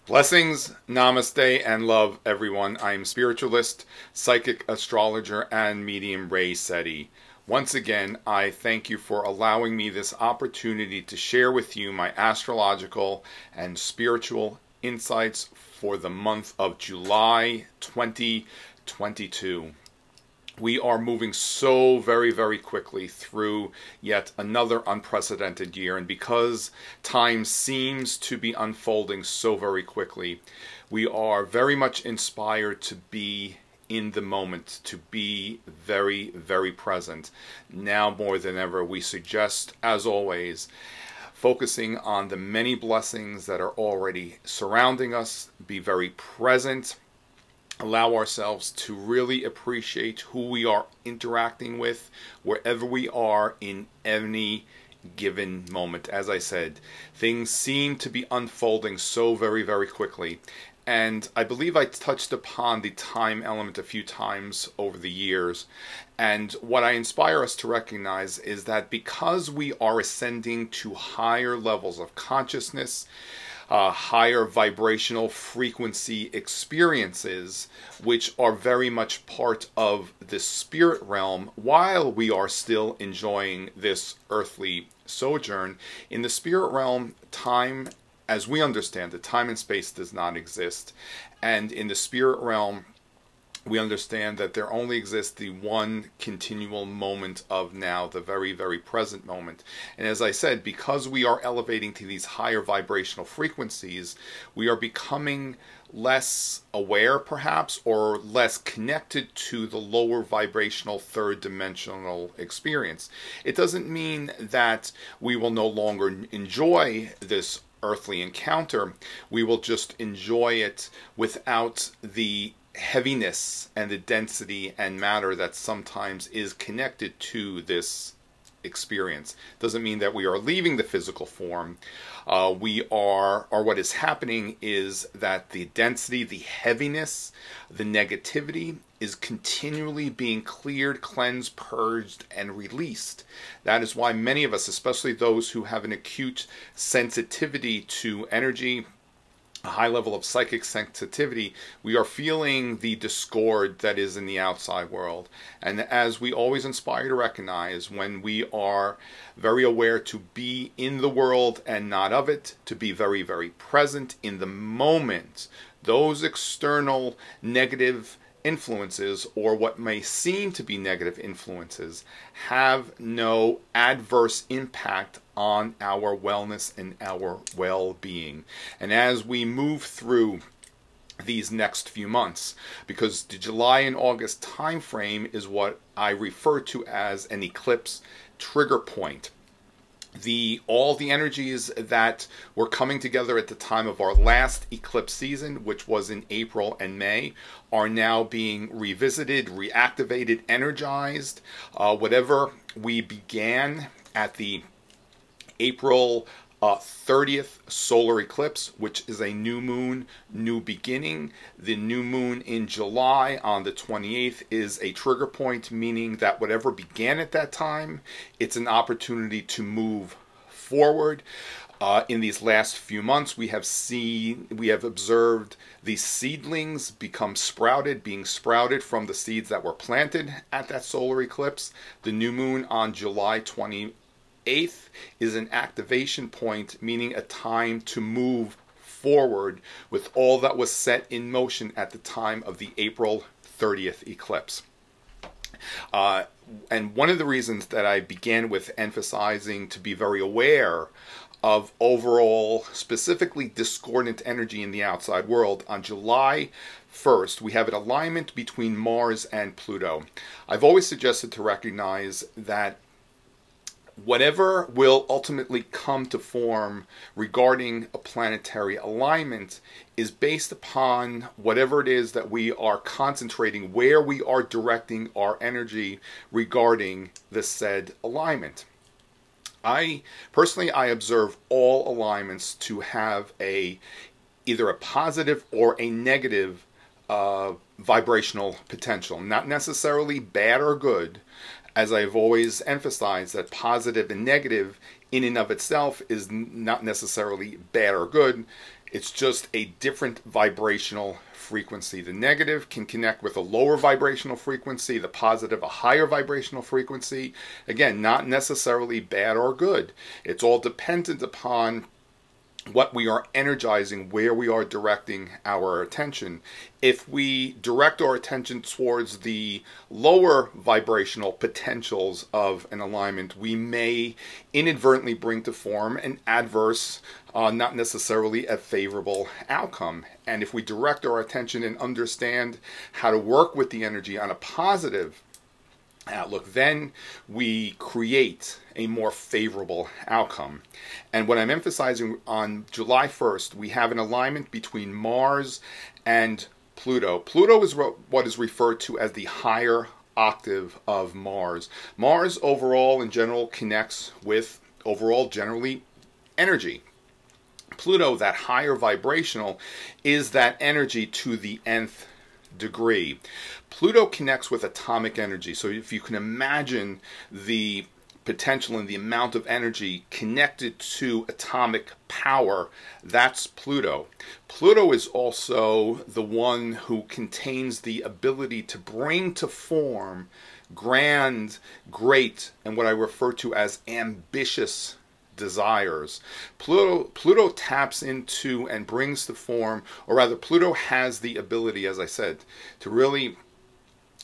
Blessings, namaste, and love, everyone. I am Spiritualist, Psychic Astrologer, and Medium Ray Sette. Once again, I thank you for allowing me this opportunity to share with you my astrological and spiritual insights for the month of July 2022. We are moving so very quickly through yet another unprecedented year, and because time seems to be unfolding so very quickly, we are very much inspired to be in the moment, to be very present. Now more than ever, we suggest, as always, focusing on the many blessings that are already surrounding us, be very present, allow ourselves to really appreciate who we are interacting with wherever we are in any given moment. As I said, things seem to be unfolding so very quickly, and I believe I touched upon the time element a few times over the years. And what I inspire us to recognize is that because we are ascending to higher levels of consciousness, higher vibrational frequency experiences, which are very much part of the spirit realm, while we are still enjoying this earthly sojourn. In the spirit realm, time, as we understand it, time and space does not exist. And in the spirit realm, we understand that there only exists the one continual moment of now, the very present moment. And as I said, because we are elevating to these higher vibrational frequencies, we are becoming less aware, perhaps, or less connected to the lower vibrational third dimensional experience. It doesn't mean that we will no longer enjoy this earthly encounter. We will just enjoy it without the heaviness and the density and matter that sometimes is connected to this experience. Doesn't mean that we are leaving the physical form. What is happening is that the density, the heaviness, the negativity is continually being cleared, cleansed, purged, and released. That is why many of us, especially those who have an acute sensitivity to energy, a high level of psychic sensitivity, we are feeling the discord that is in the outside world. And as we always inspire to recognize, when we are very aware to be in the world and not of it, to be very present in the moment, those external negative influences, or what may seem to be negative influences, have no adverse impact on our wellness and our well-being. And as we move through these next few months, because the July and August time frame is what I refer to as an eclipse trigger point. All the energies that were coming together at the time of our last eclipse season, which was in April and May, are now being revisited, reactivated, energized. Whatever we began at the April 30th solar eclipse, which is a new moon, new beginning. The new moon in July on the 28th is a trigger point, meaning that whatever began at that time, it's an opportunity to move forward. In these last few months, we have observed the seedlings become sprouted, being sprouted from the seeds that were planted at that solar eclipse. The new moon on July 28th is an activation point, meaning a time to move forward with all that was set in motion at the time of the April 30th eclipse. And one of the reasons that I began with emphasizing to be very aware of overall, specifically discordant energy in the outside world, on July 1st, we have an alignment between Mars and Pluto. I've always suggested to recognize that whatever will ultimately come to form regarding a planetary alignment is based upon whatever it is that we are concentrating, where we are directing our energy regarding the said alignment. I observe all alignments to have either a positive or a negative vibrational potential, not necessarily bad or good. As I've always emphasized, that positive and negative in and of itself is not necessarily bad or good. It's just a different vibrational frequency. The negative can connect with a lower vibrational frequency, the positive a higher vibrational frequency. Again, not necessarily bad or good. It's all dependent upon what we are energizing, where we are directing our attention. If we direct our attention towards the lower vibrational potentials of an alignment, we may inadvertently bring to form an adverse, not necessarily a favorable outcome. And if we direct our attention and understand how to work with the energy on a positive outlook, then we create a more favorable outcome. And what I'm emphasizing, on July 1st, we have an alignment between Mars and Pluto. Pluto is what is referred to as the higher octave of Mars. Mars overall in general connects with overall generally energy. Pluto, that higher vibrational, is that energy to the nth degree. Pluto connects with atomic energy. So if you can imagine the potential and the amount of energy connected to atomic power, that's Pluto. Pluto is also the one who contains the ability to bring to form grand, great, and what I refer to as ambitious desires. Pluto taps into and brings to form, or rather Pluto has the ability, as I said, to really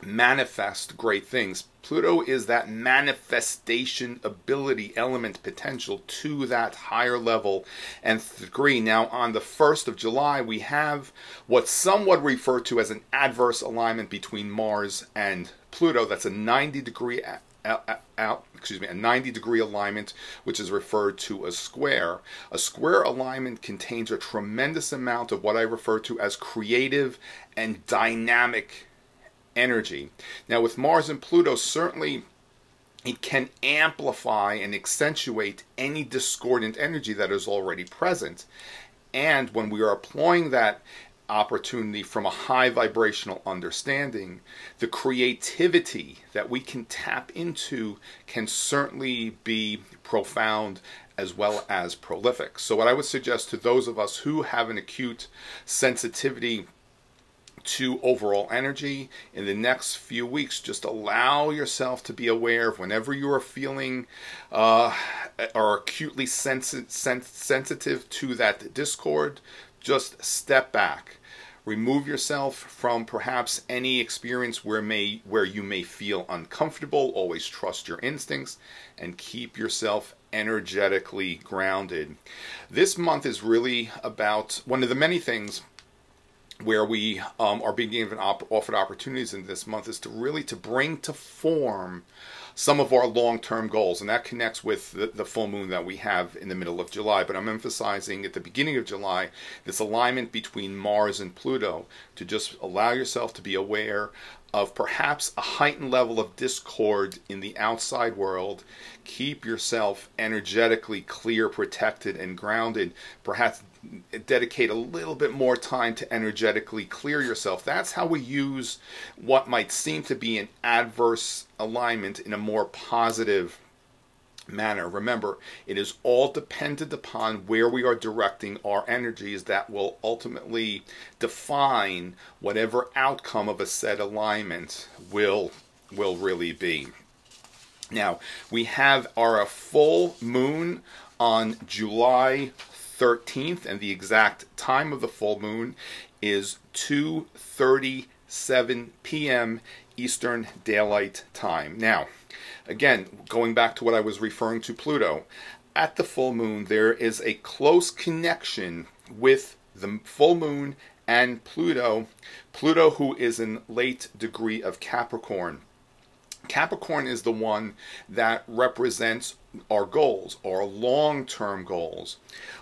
manifest great things. Pluto is that manifestation ability, element, potential to that higher level and degree. Now on the 1st of July we have what some would refer to as an adverse alignment between Mars and Pluto. That's a 90-degree a 90-degree alignment, which is referred to as square. A square alignment contains a tremendous amount of what I refer to as creative and dynamic energy. Now with Mars and Pluto, certainly it can amplify and accentuate any discordant energy that is already present. And when we are employing that opportunity from a high vibrational understanding, the creativity that we can tap into can certainly be profound as well as prolific. So what I would suggest to those of us who have an acute sensitivity to overall energy, in the next few weeks, just allow yourself to be aware of whenever you are feeling or acutely sensitive to that discord. Just step back. Remove yourself from perhaps any experience where you may feel uncomfortable. Always trust your instincts and keep yourself energetically grounded. This month is really about one of the many things where we are being given offered opportunities in this month is to bring to form some of our long-term goals, and that connects with the full moon that we have in the middle of July. But I'm emphasizing at the beginning of July this alignment between Mars and Pluto, to just allow yourself to be aware of perhaps a heightened level of discord in the outside world. Keep yourself energetically clear, protected, and grounded. Perhaps dedicate a little bit more time to energetically clear yourself. That's how we use what might seem to be an adverse alignment in a more positive manner. Remember, it is all dependent upon where we are directing our energies that will ultimately define whatever outcome of a set alignment will really be. Now, we have our full moon on July 13th, and the exact time of the full moon is 2:37 p.m. Eastern Daylight Time. Now, again, going back to what I was referring to Pluto, at the full moon there is a close connection with the full moon and Pluto. Pluto, who is in late degree of Capricorn. Capricorn is the one that represents our goals, our long-term goals.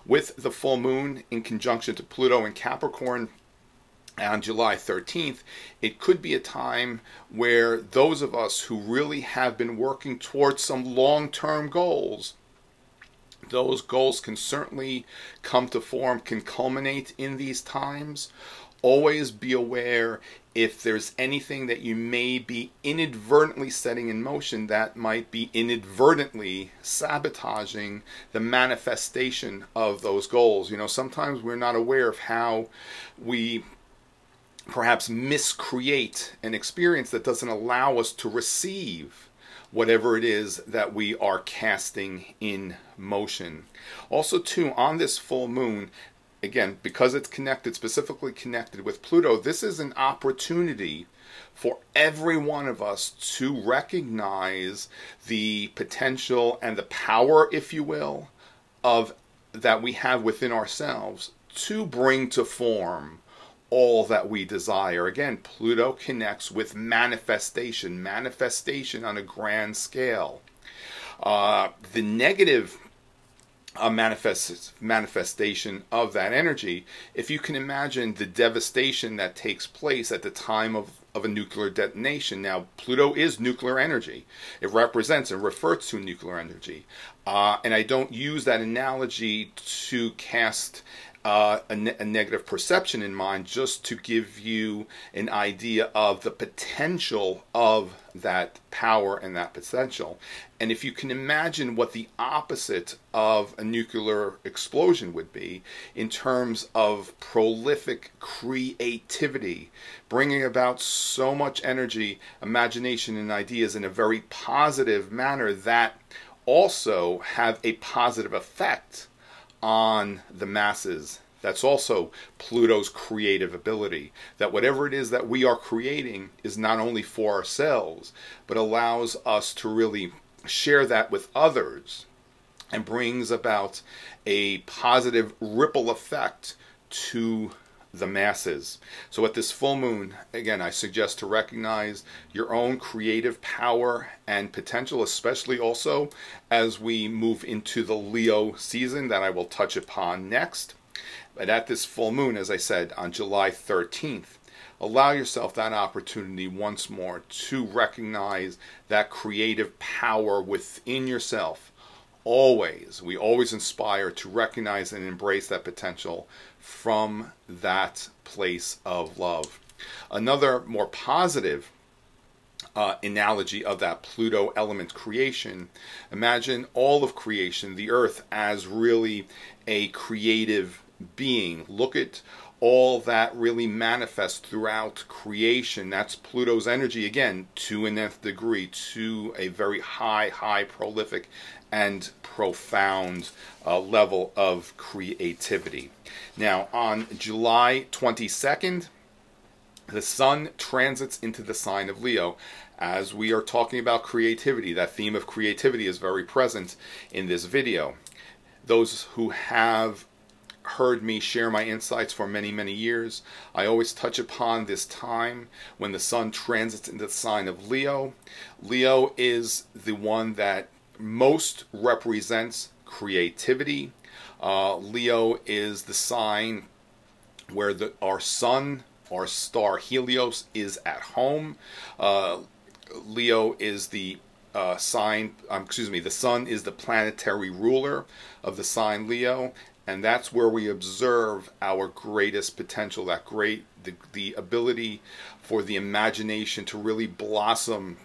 With the full moon in conjunction to Pluto and Capricorn on July 13th, it could be a time where those of us who really have been working towards some long-term goals, those goals can certainly come to form, can culminate in these times. Always be aware if there's anything that you may be inadvertently setting in motion that might be inadvertently sabotaging the manifestation of those goals. You know, sometimes we're not aware of how we perhaps miscreate an experience that doesn't allow us to receive whatever it is that we are casting in motion. Also, too, on this full moon, again, because it's connected, specifically connected with Pluto, this is an opportunity for every one of us to recognize the potential and the power, if you will, of that we have within ourselves to bring to form all that we desire. Again, Pluto connects with manifestation, manifestation on a grand scale. The negative manifestation of that energy, if you can imagine the devastation that takes place at the time of a nuclear detonation. Now, Pluto is nuclear energy. It represents and refers to nuclear energy. And I don't use that analogy to cast a negative perception in mind, just to give you an idea of the potential of that power and that potential. And if you can imagine what the opposite of a nuclear explosion would be in terms of prolific creativity, bringing about so much energy, imagination, and ideas in a very positive manner that also have a positive effect on the masses. That's also Pluto's creative ability, that whatever it is that we are creating is not only for ourselves, but allows us to really share that with others and brings about a positive ripple effect to the masses. So at this full moon, again, I suggest to recognize your own creative power and potential, especially also as we move into the Leo season that I will touch upon next. But at this full moon, as I said, on July 13th, allow yourself that opportunity once more to recognize that creative power within yourself. We always inspire to recognize and embrace that potential from that place of love. Another more positive analogy of that Pluto element creation, imagine all of creation, the earth, as really a creative being. Look at all that really manifests throughout creation. That's Pluto's energy, again, to an nth degree, to a very high prolific and profound level of creativity. Now, on July 22nd, the sun transits into the sign of Leo. As we are talking about creativity, that theme of creativity is very present in this video. Those who have heard me share my insights for many years, I always touch upon this time when the sun transits into the sign of Leo. Leo is the one that most represents creativity. Leo is the sign where our sun, our star Helios, is at home. Leo is the the sun is the planetary ruler of the sign Leo, and that's where we observe our greatest potential, the ability for the imagination to really blossom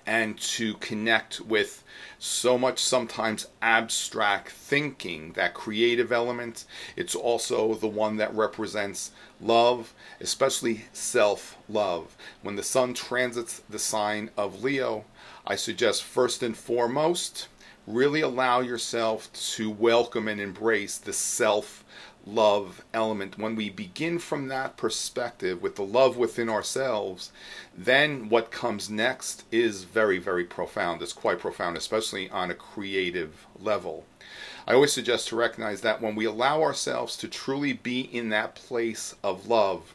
and to connect with so much sometimes abstract thinking, that creative element. It's also the one that represents love, especially self-love. When the sun transits the sign of Leo, I suggest first and foremost, really allow yourself to welcome and embrace the self-love element. When we begin from that perspective with the love within ourselves, then what comes next is very profound. It's quite profound, especially on a creative level. I always suggest to recognize that when we allow ourselves to truly be in that place of love,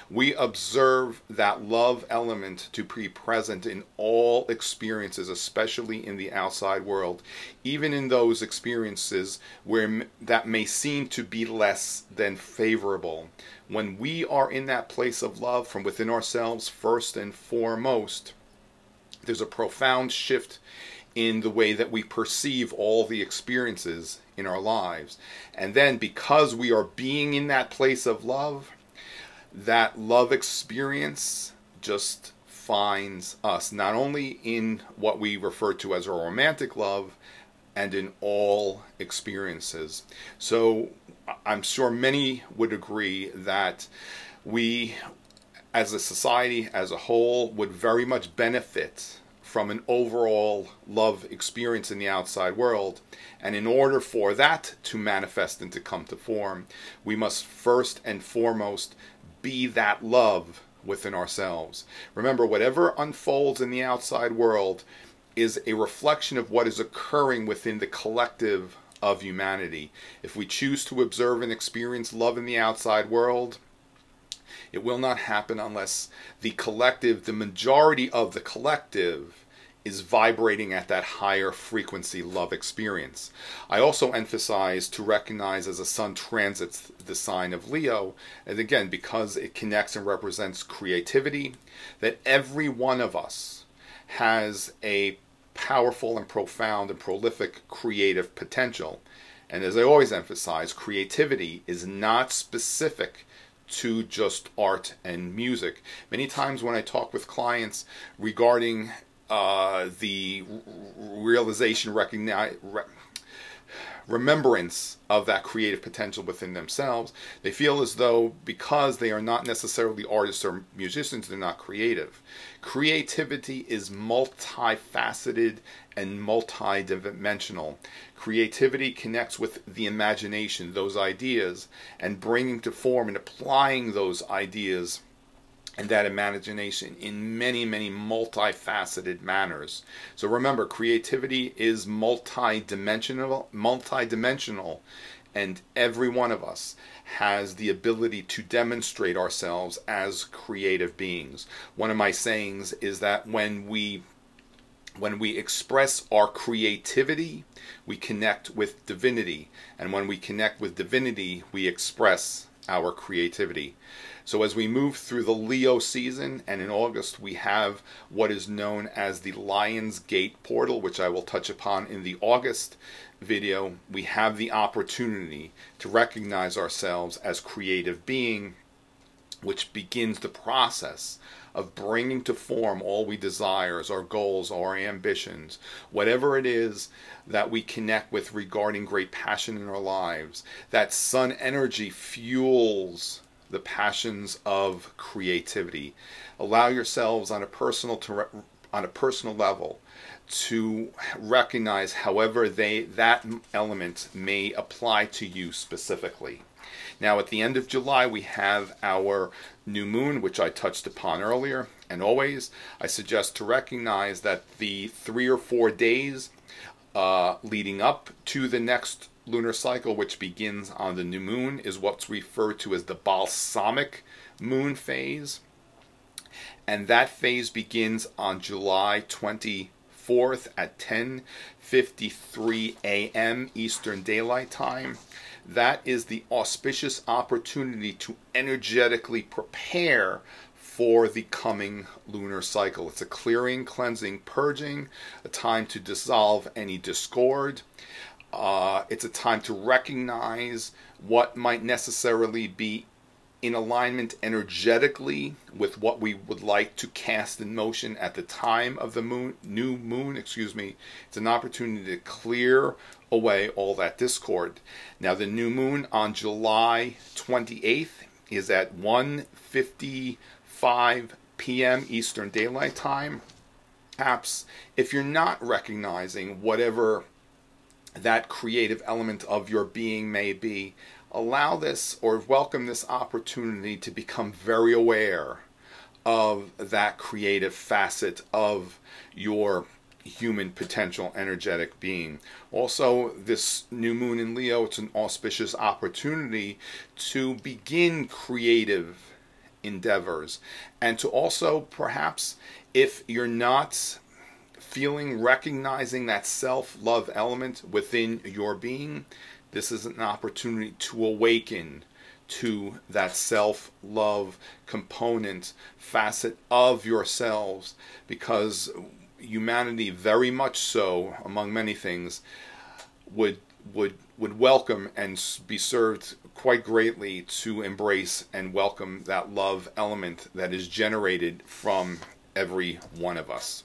we observe that love element to be present in all experiences, especially in the outside world, even in those experiences where that may seem to be less than favorable. When we are in that place of love from within ourselves, first and foremost, there's a profound shift in the way that we perceive all the experiences in our lives. And then, because we are being in that place of love, that love experience just finds us, not only in what we refer to as a romantic love, and in all experiences. So I'm sure many would agree that we, as a society as a whole, would very much benefit from an overall love experience in the outside world. And in order for that to manifest and to come to form, we must first and foremost be that love within ourselves. Remember, whatever unfolds in the outside world is a reflection of what is occurring within the collective of humanity. If we choose to observe and experience love in the outside world, it will not happen unless the collective, the majority of the collective, is vibrating at that higher frequency love experience. I also emphasize to recognize as the sun transits the sign of Leo, and again, because it connects and represents creativity, that every one of us has a powerful and profound and prolific creative potential. And as I always emphasize, creativity is not specific to just art and music. Many times when I talk with clients regarding the realization, remembrance of that creative potential within themselves, they feel as though because they are not necessarily artists or musicians, they're not creative. Creativity is multifaceted and multidimensional. Creativity connects with the imagination, those ideas, and bringing to form and applying those ideas and that imagination in many, many multifaceted manners. So remember, creativity is multidimensional, and every one of us has the ability to demonstrate ourselves as creative beings. One of my sayings is that when we express our creativity, we connect with divinity, and when we connect with divinity, we express our creativity. So as we move through the Leo season, and in August we have what is known as the Lion's Gate portal, which I will touch upon in the August video, we have the opportunity to recognize ourselves as creative being, which begins the process of bringing to form all we desire, our goals, our ambitions, whatever it is that we connect with regarding great passion in our lives. That sun energy fuels the passions of creativity. Allow yourselves on a personal level to recognize however that element may apply to you specifically. Now, at the end of July, we have our new moon, which I touched upon earlier. And always, I suggest to recognize that the 3 or 4 days leading up to the next lunar cycle, which begins on the new moon, is what's referred to as the balsamic moon phase. And that phase begins on July 24th at 10:53 a.m. Eastern Daylight Time. That is the auspicious opportunity to energetically prepare for the coming lunar cycle. It's a clearing, cleansing, purging, a time to dissolve any discord. It's a time to recognize what might necessarily be in alignment energetically with what we would like to cast in motion at the time of the new moon. It's an opportunity to clear away all that discord. Now, the new moon on July 28th is at 1:55 p.m. Eastern Daylight Time. Perhaps if you're not recognizing whatever that creative element of your being may be, allow this or welcome this opportunity to become very aware of that creative facet of your human potential energetic being. Also, this new moon in Leo, it's an auspicious opportunity to begin creative endeavors, and to also, perhaps, if you're not recognizing that self-love element within your being, this is an opportunity to awaken to that self-love component, facet of yourselves, because humanity, very much so, among many things, would welcome and be served quite greatly to embrace and welcome that love element that is generated from every one of us.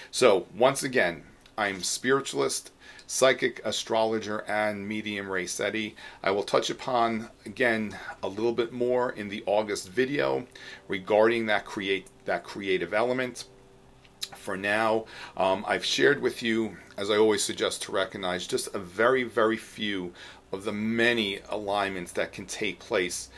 So, once again, I'm Spiritualist, Psychic, Astrologer, and Medium Ray Sette. I will touch upon, again, a little bit more in the August video regarding that creative element. For now, I've shared with you, as I always suggest to recognize, just a very, very few of the many alignments that can take place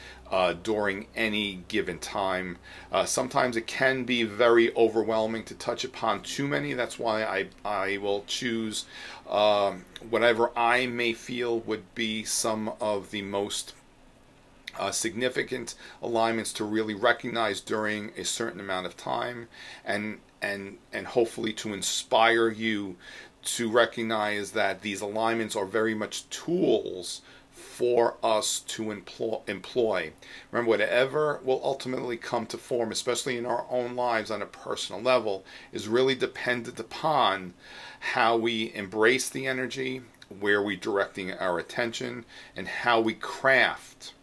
during any given time. Sometimes it can be very overwhelming to touch upon too many. That's why I will choose whatever I may feel would be some of the most significant alignments to really recognize during a certain amount of time, and hopefully to inspire you to recognize that these alignments are very much tools for us to employ. Remember, whatever will ultimately come to form, especially in our own lives on a personal level, is really dependent upon how we embrace the energy, where we're directing our attention, and how we craft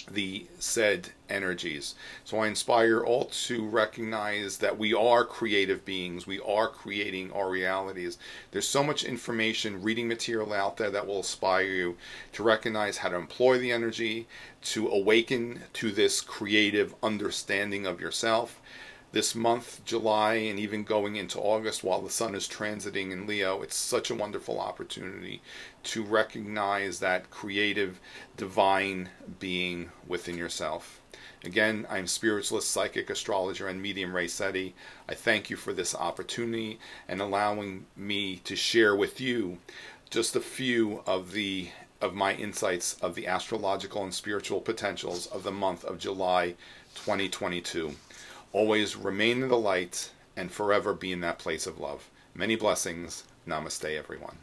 the said energies. So I inspire all to recognize that we are creative beings. We are creating our realities. There's so much information, reading material out there that will inspire you to recognize how to employ the energy, to awaken to this creative understanding of yourself. This month, July, and even going into August, while the sun is transiting in Leo, it's such a wonderful opportunity to recognize that creative, divine being within yourself. Again, I'm Spiritualist, Psychic, Astrologer, and Medium Ray Sette. I thank you for this opportunity and allowing me to share with you just a few of my insights of the astrological and spiritual potentials of the month of July 2022. Always remain in the light and forever be in that place of love. Many blessings. Namaste, everyone.